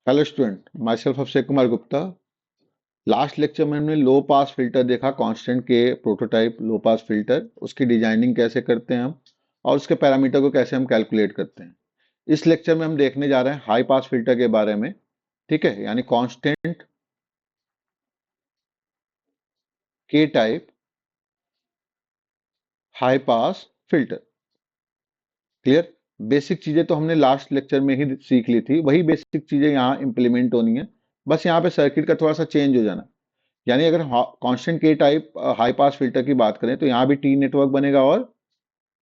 Hello student, my self Abhishek Kumar Gupta. Last lecture में हमने लो pass filter देखा, कांस्टेंट के प्रोटोटाइप लो पास फिल्टर, उसकी डिजाइनिंग कैसे करते हैं हम और उसके पैरामीटर को कैसे हम कैलकुलेट करते हैं। इस लेक्चर में हम देखने जा रहे हैं हाई पास फिल्टर के बारे में। ठीक है, यानी कांस्टेंट के type high pass filter. Clear? Basic चीजें तो हमने लास्ट लेक्चर में ही सीख ली थी, वही बेसिक चीजें यहाँ इंप्लीमेंट होनी है। बस यहाँ पे सर्किट का थोड़ा सा चेंज हो जाना। यानी अगर कांस्टेंट के टाइप हाई पास फिल्टर की बात करें तो यहाँ भी टी नेटवर्क बनेगा और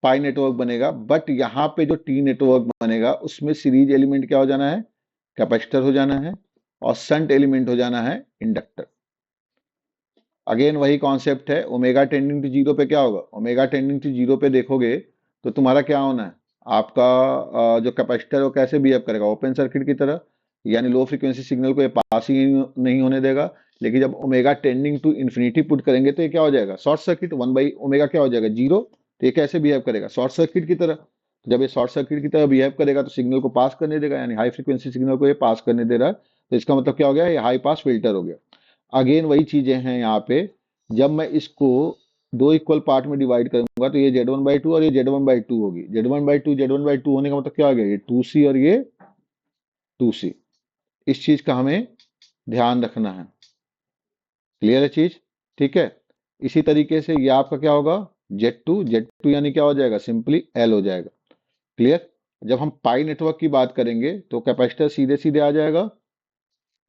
पाई नेटवर्क बनेगा, बट यहाँ पे जो टी नेटवर्क बनेगा उसमें सीरीज एलिमेंट क्या हो जाना है, कैपेसिटर हो जाना है, और शंट एलिमेंट हो जाना है इंडक्टर। अगेन वही कॉन्सेप्ट है, ओमेगा टेंडिंग टू जीरो पे क्या होगा, ओमेगा टेंडिंग टू जीरो पे देखोगे तो तुम्हारा क्या होना है, आपका जो कैपेसिटर वो कैसे बिहेव करेगा, ओपन सर्किट की तरह। यानी लो फ्रीक्वेंसी सिग्नल को ये पास ही नहीं होने देगा। लेकिन जब omega tending to infinity put करेंगे तो ये क्या हो जाएगा, short circuit, one by omega क्या हो जाएगा, जीरो। तो ये कैसे बिहेव करेगा, शॉर्ट सर्किट की तरह। तो जब ये शॉर्ट सर्किट की तरह बिहेव करेगा तो सिग्नल को पास करने देगा, यानी हाई फ्रीक्वेंसी सिग्नल को ये पास करने दे रहा है। तो इसका मतलब क्या हो गया, ये हाई पास फिल्टर हो गया। अगेन वही चीजें हैं यहाँ पे। जब मैं इसको दो इक्वल पार्ट में डिवाइड करूंगा तो ये Z1/2 और ये Z1/2 होगी। Z1/2 होने का मतलब क्या हो गया, ये 2C और ये 2C। इस चीज का हमें ध्यान रखना है। क्लियर है चीज? ठीक है। इसी तरीके से ये आपका क्या होगा, Z2 यानी क्या हो जाएगा, सिंपली L हो जाएगा। क्लियर? जब हम पाई नेटवर्क की बात करेंगे तो कैपेसिटर सीधे सीधे आ जाएगा,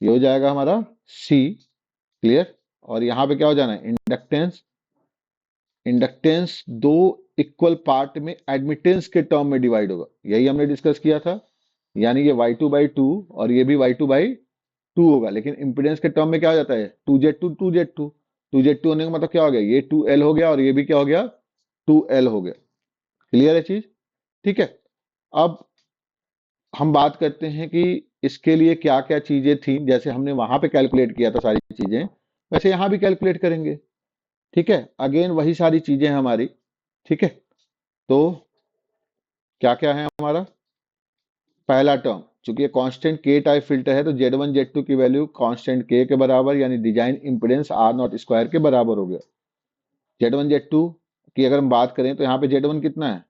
ये हो जाएगा हमारा C। क्लियर? और यहाँ पे क्या हो जाना है, इंडक्टेंस। इंडक्टेंस दो इक्वल पार्ट में एडमिटेंस के टर्म में डिवाइड होगा, यही हमने डिस्कस किया था। यानी ये Y2/2 और ये भी Y2/2 होगा, लेकिन इंपिडेंस के टर्म में क्या हो जाता है, 2Z2 होने का मतलब क्या हो गया, ये 2L हो गया और ये भी क्या हो गया, 2L हो गया। क्लियर है चीज? ठीक है। अब हम बात करते हैं कि इसके लिए क्या क्या चीजें थी, जैसे हमने वहां पे कैलकुलेट किया था सारी चीजें, वैसे यहां भी कैलकुलेट करेंगे। ठीक है, अगेन वही सारी चीजें हैं हमारी। ठीक है, तो क्या क्या है हमारा, पहला टर्म, चूंकि ये कांस्टेंट के टाइप फिल्टर है तो Z1 Z2 की वैल्यू कांस्टेंट के बराबर, यानी डिजाइन इंपेडेंस R0² के बराबर हो गया। Z1 Z2 की अगर हम बात करें तो यहाँ पे Z1 कितना है,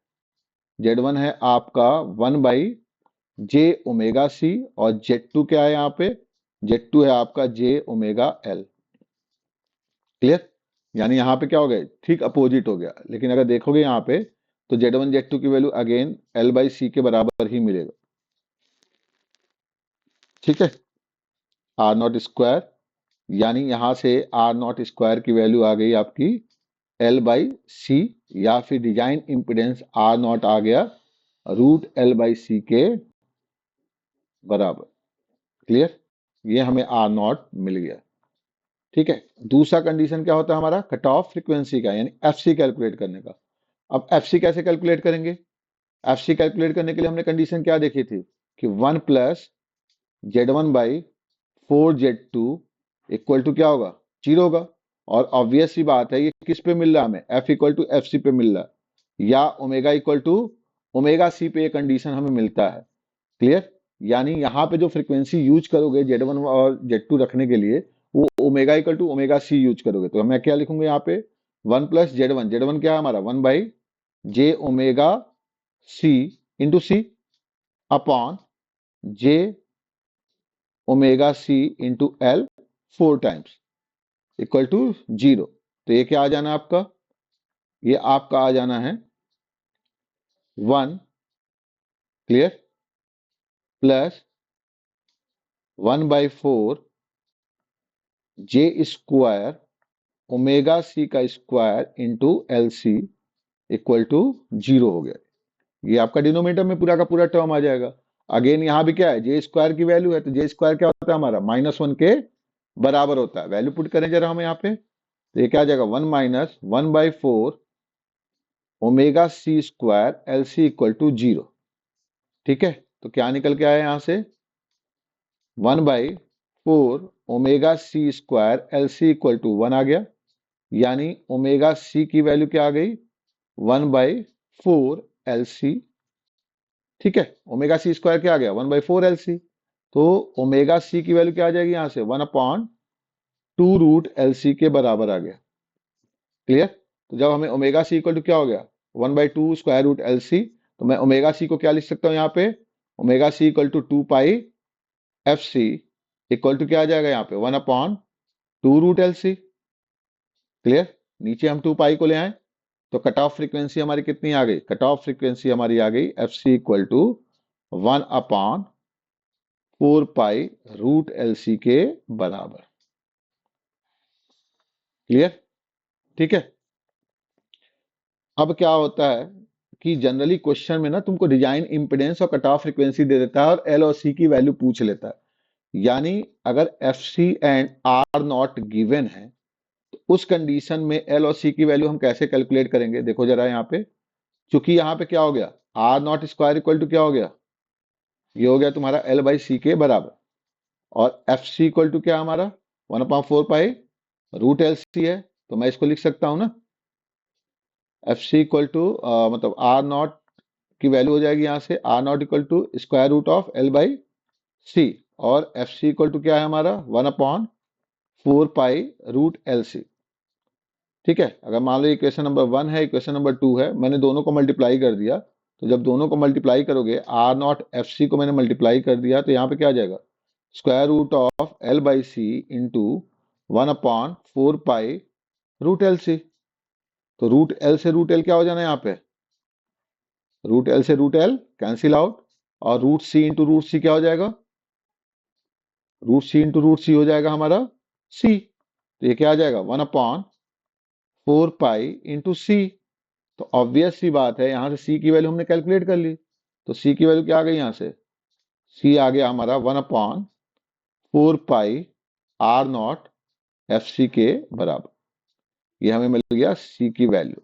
Z1 है आपका 1/j⍵c, और Z2 क्या है यहाँ पे, Z2 है आपका j⍵L। क्लियर? यानी यहाँ पे क्या हो गया, ठीक अपोजिट हो गया। लेकिन अगर देखोगे यहाँ पे तो Z1 Z2 की वैल्यू अगेन L/C के बराबर ही मिलेगा। ठीक है, R0², यानी यहां से R0² की वैल्यू आ गई आपकी L/C, या फिर डिजाइन इंपिडेंस R0 आ गया √L/C के बराबर। क्लियर? ये हमें R0 मिल गया। ठीक है, दूसरा कंडीशन क्या होता है हमारा, कट ऑफ फ्रीक्वेंसी का, यानी FC कैलकुलेट करने का। अब FC कैसे कैलकुलेट करेंगे, FC कैलकुलेट करने के लिए हमने कंडीशन क्या देखी थी कि 1 + Z1/4Z2 इक्वल टू क्या होगा, 0 होगा। और ऑब्वियस सी बात है, ये किस पे मिल रहा है हमें, F = FC पे मिल रहा है, या ओमेगा =ω/C पे ये कंडीशन हमें मिलता है। क्लियर? यानी यहाँ पे जो फ्रीक्वेंसी यूज करोगे Z1 और Z2 रखने के लिए, वो ω =ω/C यूज करोगे। तो मैं क्या लिखूंगा यहाँ पे, 1 + Z1 क्या है हमारा, 1/j⍵C into C upon j⍵C into L 4 times equal to 0। तो ये क्या आ जाना आपका, ये आपका आ जाना है 1, क्लियर, प्लस 1/4 j² ⍵C का square into LC equal to 0 हो गया। ये आपका डिनोमिनेटर में पूरा का पूरा टर्म आ जाएगा। अगेन यहाँ भी क्या है, j² की वैल्यू है तो j² क्या होता है हमारा, -1 के बराबर होता है। वैल्यू पुट करें जरा हम यहाँ पे, तो ये क्या आ जाएगा, 1 - 1/4 ⍵C² LC इक्वल टू 0। ठीक है, तो क्या निकल के आया यहां से, 1/4 ⍵C² LC इक्वल टू 1 आ गया। यानी ⍵C की वैल्यू क्या आ गई, 1/4 LC। ठीक है, ⍵C² क्या आ गया, 1/4 LC। तो ओमेगा सी की वैल्यू क्या आ जाएगी यहाँ से 1/2 रूट LC के बराबर आ गया। क्लियर? तो जब हमें ओमेगा सी इक्वल टू क्या हो गया 1/2 स्क्वायर रूट LC, तो मैं ओमेगा सी को क्या लिख सकता हूँ यहाँ पे, omega C equal to 2πFC equal to क्या आ जाएगा यहाँ पे 1/2 रूट LC। क्लियर? नीचे हम 2π को ले आए तो कट ऑफ फ्रीक्वेंसी हमारी कितनी आ गई, कट ऑफ फ्रीक्वेंसी हमारी आ गई FC इक्वल टू 1/4π√LC के बराबर। क्लियर? ठीक है। अब क्या होता है कि जनरली क्वेश्चन में ना तुमको डिजाइन इंपेडेंस और कट ऑफ फ्रीक्वेंसी दे देता है और L और C की वैल्यू पूछ लेता है। यानी अगर FC and R not given है तो उस कंडीशन में L और C की वैल्यू हम कैसे कैलकुलेट करेंगे, देखो जरा यहाँ पे। क्योंकि यहाँ पे क्या हो गया, R naught square equal to क्या हो गया, ये हो गया तुम्हारा L/C के बराबर, और FC इक्वल टू क्या हमारा 1/4π√LC है। तो मैं इसको लिख सकता हूँ ना, FC इक्वल टू मतलब R नॉट की वैल्यू हो जाएगी यहाँ से R naught equal to square root of L/C, और FC इक्वल टू क्या है हमारा 1/4π√LC। ठीक है। अगर मान लो इक्वेशन नंबर 1 है, इक्वेशन नंबर 2 है, मैंने दोनों को मल्टीप्लाई कर दिया, तो जब दोनों को मल्टीप्लाई करोगे R नॉट FC को मैंने मल्टीप्लाई कर दिया तो यहाँ पे क्या आ जाएगा, square root of L/C into 1/4π√LC। तो रूट एल से रूट एल क्या हो जाना है यहाँ पे, रूट एल से रूट एल कैंसिल आउट, और रूट सी इंटू रूट सी क्या हो जाएगा, रूट सी इंटू रूट सी हो जाएगा हमारा सी। तो ये क्या आ जाएगा 1/4π/C। तो ऑब्वियस सी बात है, यहाँ से सी की वैल्यू हमने कैलकुलेट कर ली, तो सी की वैल्यू क्या आ गई यहाँ से, सी आ गया हमारा 1/4πR0FC के बराबर। ये हमें मिल गया सी की वैल्यू,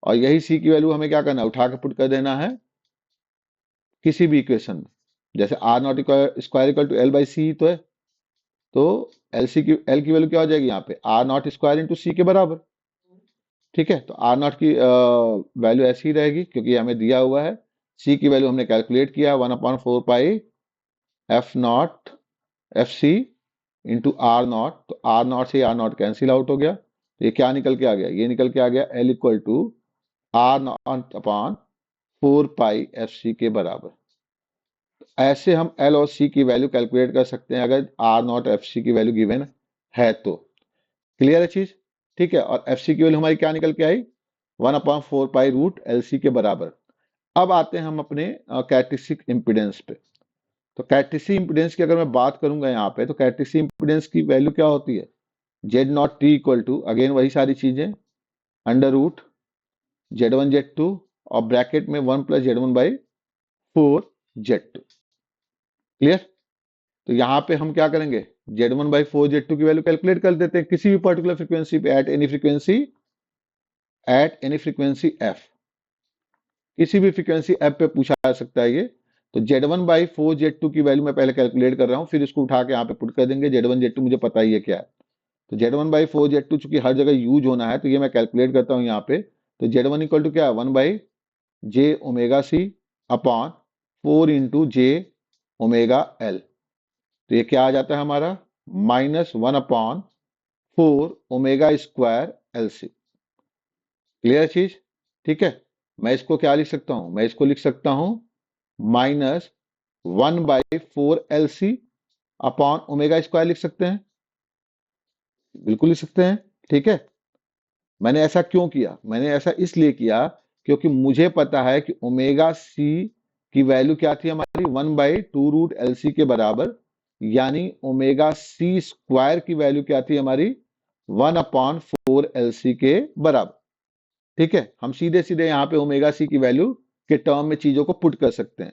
और यही सी की वैल्यू हमें क्या करना है, उठा के पुट कर देना है किसी भी इक्वेशन में। जैसे R naught square equal to L/C तो है, तो एल की वैल्यू क्या हो जाएगी यहाँ पे आर नॉट स्क्वायर इंटू सी के बराबर। ठीक है। तो आर नॉट की वैल्यू ऐसी ही रहेगी क्योंकि हमें दिया हुआ है, सी की वैल्यू हमने कैलकुलेट किया 1/4πF0FC इंटू आर नॉट, तो आर नॉट से आर नॉट कैंसिल आउट हो गया, तो ये क्या निकल के आ गया, ये निकल के आ गया L equal to R naught upon 4πFC के बराबर। ऐसे हम L और C की वैल्यू कैलकुलेट कर सकते हैं अगर R नॉट FC की वैल्यू गिवन है तो। क्लियर है चीज? ठीक है। और FC की वैल्यू हमारी क्या निकल के आई 1/4π√LC के बराबर। अब आते हैं हम अपने कैरेक्टरिस्टिक इंपीडेंस पे। तो कैरेक्टरिस्टिक इंपीडेंस की अगर मैं बात करूंगा यहाँ पे, तो कैरेक्टरिस्टिक इंपीडेंस की वैल्यू क्या होती है, Z0T इक्वल टू अगेन वही सारी चीजें √Z1 Z2 और ब्रैकेट में 1 + Z1/4 Z2। क्लियर? तो यहाँ पे हम क्या करेंगे, Z1/4 Z2 की वैल्यू कैलकुलेट कर देते हैं किसी भी पर्टिकुलर फ्रीक्वेंसी पे, एट एनी फ्रीक्वेंसी f, किसी भी फ्रीक्वेंसी f पे पूछा जा सकता है ये। तो Z1/4 Z2 की वैल्यू मैं पहले कैलकुलेट कर रहा हूँ, फिर इसको उठा के यहाँ पे पुट कर देंगे। Z1 Z2 मुझे पता ही है क्या है, तो Z1/4 Z2 चूंकि हर जगह यूज होना है तो ये मैं कैलकुलेट करता हूँ यहाँ पे। तो Z1 इक्वल टू क्या है 1/j⍵c अपॉन 4 इंटू j⍵L। तो ये क्या आ जाता है हमारा -1/4 ω² LC। क्लियर चीज? ठीक है। मैं इसको क्या लिख सकता हूं, मैं इसको लिख सकता हूं -1/4 LC अपॉन ω² लिख सकते हैं, बिल्कुल लिख सकते हैं। ठीक है। मैंने ऐसा क्यों किया, मैंने ऐसा इसलिए किया क्योंकि मुझे पता है कि ω/C की वैल्यू क्या थी हमारी 1/2√LC के बराबर, यानी ω/C² की वैल्यू क्या थी हमारी 1/4LC के बराबर। ठीक है। हम सीधे सीधे यहाँ पे ω/C की वैल्यू के टर्म में चीजों को पुट कर सकते हैं,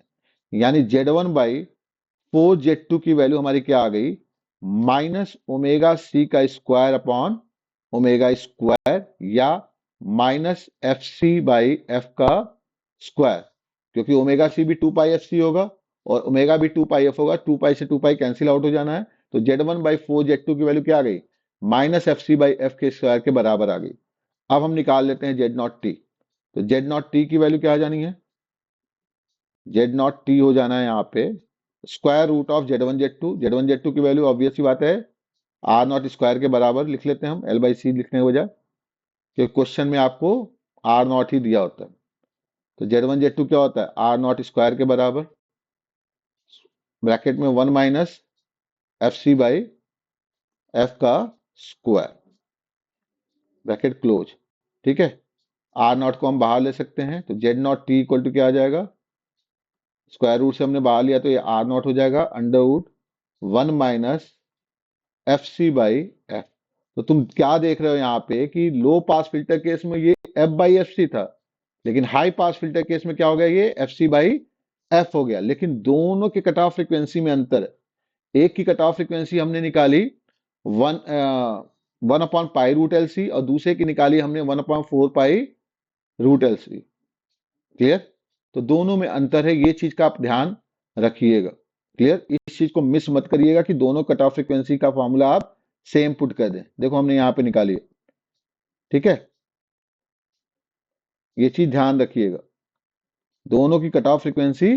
यानी Z1/4 Z2 की वैल्यू हमारी क्या आ गई -ω/C² अपॉन ω², या -FC/F का स्क्वायर, क्योंकि ω/C भी 2πFC होगा और ω भी 2πF होगा, 2π से 2π कैंसिल आउट हो जाना है। तो Z1/4 Z2 की वैल्यू क्या आ गई -FC/F के स्क्वायर के बराबर आ गई। अब हम निकाल लेते हैं Z0T। तो Z0T की वैल्यू क्या आ जानी है, Z0T हो जाना है यहाँ पे square root of Z1 Z2 की वैल्यू ऑब्वियस सी बात है आर नॉट स्क्वायर के बराबर लिख लेते हैं हम एल बाई सी लिखने के बजाय, क्योंकि क्वेश्चन में आपको आर नॉट ही दिया होता है। तो Z1 Z2 क्या होता है आर नॉट स्क्वायर के बराबर, ब्रैकेट में 1 minus F C by F का स्क्वायर, ब्रैकेट क्लोज। ठीक है, आर नॉट को हम बाहर ले सकते हैं, तो Z naught T equal to क्या आ जाएगा, स्क्वायर रूट से हमने बाहर लिया तो ये आर नॉट हो जाएगा under root 1 minus F C by F. तो तुम क्या देख रहे हो यहाँ पे कि लो पास फिल्टर केस में ये एफ बाई एफ सी था, लेकिन हाई पास फिल्टर केस में क्या हो गया, ये एफ सी बाई एफ हो गया। लेकिन दोनों के कट ऑफ फ्रिक्वेंसी में अंतर है। एक की कट ऑफ फ्रिक्वेंसी हमने निकाली 1/पाई रूट एल सी और दूसरे की निकाली हमने 1/4 pi root L C. Clear? तो दोनों में अंतर है, ये चीज का आप ध्यान रखिएगा। क्लियर? इस चीज को मिस मत करिएगा कि दोनों कट ऑफ फ्रिक्वेंसी का फॉर्मूला आप सेम पुट कर दें। देखो हमने यहाँ पे निकाली है। ठीक है, ये चीज ध्यान रखिएगा, दोनों की कट ऑफ फ्रिक्वेंसी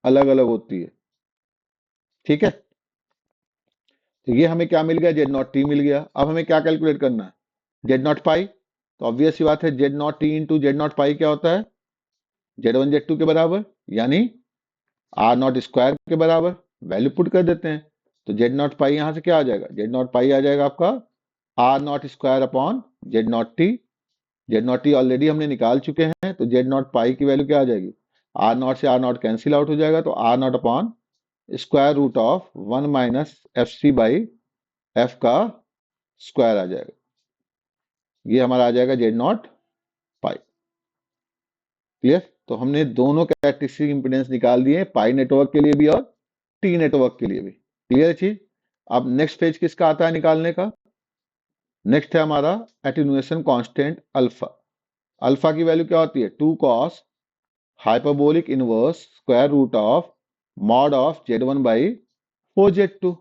अलग अलग होती है। ठीक है, तो ये हमें क्या मिल गया, जेड नॉट टी मिल गया। अब हमें क्या कैलकुलेट करना है, जेड नॉट पाई। तो ऑब्वियस सी बात है Z naught T into Z naught pi क्या होता है, Z1 Z2 के बराबर, यानी आर नॉट स्क्वायर के बराबर। वैल्यू पुट कर देते हैं, तो जेड नॉट पाई यहां से क्या आ जाएगा, जेड नॉट पाई आ जाएगा आपका R naught square upon Z naught T. Z naught T already हमने निकाल चुके हैं, तो जेड नॉट पाई की वैल्यू क्या आ जाएगी, आर नॉट से आर नॉट कैंसिल आउट हो जाएगा, तो R naught upon square root of 1 minus F C by F का स्क्वायर आ जाएगा। ये हमारा आ जाएगा जेड नॉट पाई। क्लियर? तो हमने दोनों कैरेक्टरिस्टिक इंपीडेंस निकाल दिए, पाई नेटवर्क के लिए भी और टी नेटवर्क के लिए भी। क्लियर चीज? अब नेक्स्ट पेज किसका आता है निकालने का, नेक्स्ट है हमारा एटेन्यूएशन कांस्टेंट अल्फा। अल्फा की वैल्यू क्या होती है, 2 cos hyperbolic inverse square root of mod of Z1 by 4Z2।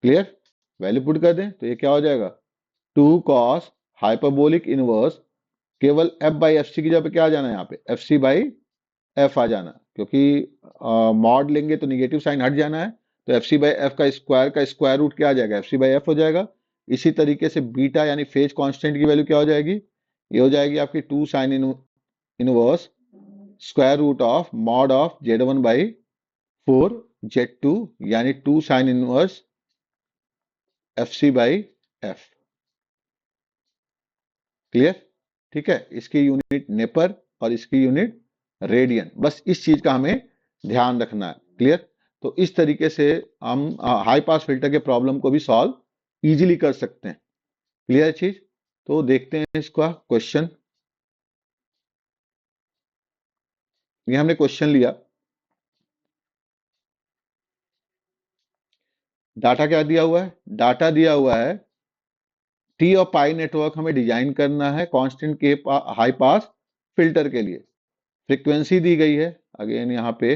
Clear? Value put कर दें तो ये क्या हो जाएगा, 2 cos हाइपरबोलिक इनवर्स, केवल एफ बाई एफ सी की जगह पे क्या आ जाना है, यहाँ पे एफ सी बाई एफ आ जाना, क्योंकि मॉड लेंगे तो निगेटिव साइन हट जाना है। तो एफ सी बाई एफ का स्क्वायर रूट क्या आ जाएगा, एफ सी बाई एफ हो जाएगा। इसी तरीके से बीटा यानी फेज कांस्टेंट की वैल्यू क्या हो जाएगी, ये हो जाएगी आपकी 2 sine inverse square root of mod of Z1 by 4Z2, यानी 2 sine inverse F C by F. Clear? ठीक है, इसकी यूनिट नेपर और इसकी यूनिट रेडियन, बस इस चीज का हमें ध्यान रखना है। क्लियर? तो इस तरीके से हम हाई पास फिल्टर के प्रॉब्लम को भी सॉल्व इजीली कर सकते हैं। क्लियर चीज? तो देखते हैं इसका क्वेश्चन। ये हमने क्वेश्चन लिया, डाटा क्या दिया हुआ है, डाटा दिया हुआ है टी और पाई नेटवर्क हमें डिजाइन करना है कांस्टेंट के हाई पास फिल्टर के लिए। फ्रीक्वेंसी दी गई है, अगेन यहाँ पे